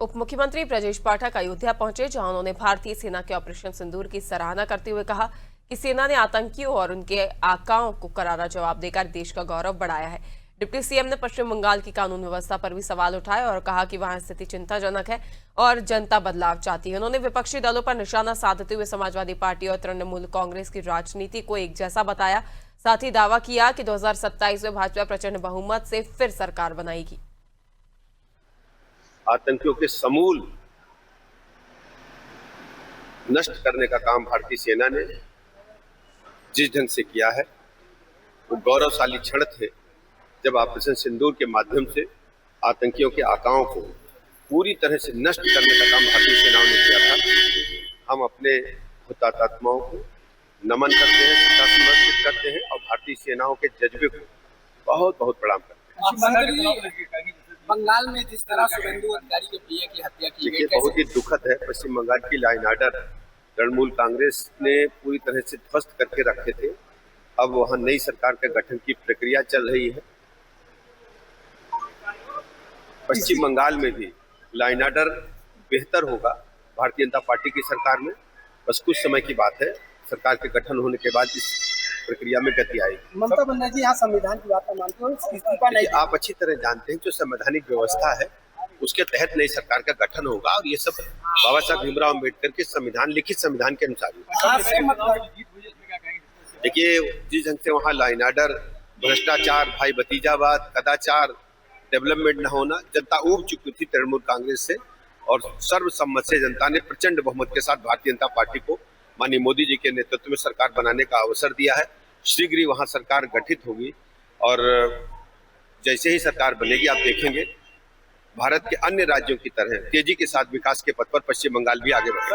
उप मुख्यमंत्री ब्रजेश पाठक अयोध्या पहुंचे, जहां उन्होंने भारतीय सेना के ऑपरेशन सिंदूर की सराहना करते हुए कहा कि सेना ने आतंकियों और उनके आकाओं को करारा जवाब देकर देश का गौरव बढ़ाया है। डिप्टी सीएम ने पश्चिम बंगाल की कानून व्यवस्था पर भी सवाल उठाए और कहा कि वहां स्थिति चिंताजनक है और जनता बदलाव चाहती है। उन्होंने विपक्षी दलों पर निशाना साधते हुए समाजवादी पार्टी और तृणमूल कांग्रेस की राजनीति को एक जैसा बताया। साथ ही दावा किया कि 2027 में भाजपा प्रचंड बहुमत से फिर सरकार बनाएगी। आतंकियों के समूल नष्ट करने का काम भारतीय सेना ने जिस ढंग से किया है वो गौरवशाली क्षण थे, जब ऑपरेशन सिंदूर के माध्यम से आतंकियों के आकाओं को पूरी तरह से नष्ट करने का काम भारतीय सेनाओं ने किया था। हम अपने हुतात्माओं को नमन करते हैं, श्रद्धा समर्पित करते हैं और भारतीय सेनाओं के जज्बे को बहुत बहुत प्रणाम करते हैं। बंगाल में जिस तरह शुभेंदु अधिकारी के पीए की हत्या की गई, बहुत ही दुखद है। पश्चिम बंगाल की law and order Trinamool Congress ने पूरी तरह से ध्वस्त करके रखे थे। अब वहां नई सरकार के गठन की प्रक्रिया चल रही है। पश्चिम बंगाल में भी लॉ एंड ऑर्डर बेहतर होगा भारतीय जनता पार्टी की सरकार में। बस कुछ समय की बात है, सरकार के गठन होने के बाद इस प्रक्रिया में गति आएगी। ममता बनर्जी यहाँ संविधान की बात मानते हो, इस्तीफा नहीं। आप अच्छी तरह जानते हैं जो संवैधानिक व्यवस्था है उसके तहत नई सरकार का गठन होगा और ये सब बाबा साहब भीमराव अम्बेडकर के संविधान, लिखित संविधान के अनुसार। देखिए, जिस ढंग से वहाँ लॉ एंड ऑर्डर, भ्रष्टाचार, भाई भतीजावाद, कदाचार, डेवलपमेंट न होना, जनता ऊब चुकी थी तृणमूल कांग्रेस से और सर्वसम्मत से जनता ने प्रचंड बहुमत के साथ भारतीय जनता पार्टी को माननीय मोदी जी के नेतृत्व में सरकार बनाने का अवसर दिया है। शीघ्र वहां सरकार गठित होगी और जैसे ही सरकार बनेगी आप देखेंगे भारत के अन्य राज्यों की तरह तेजी के साथ विकास के पथ पर पश्चिम बंगाल भी आगे बढ़ेगा।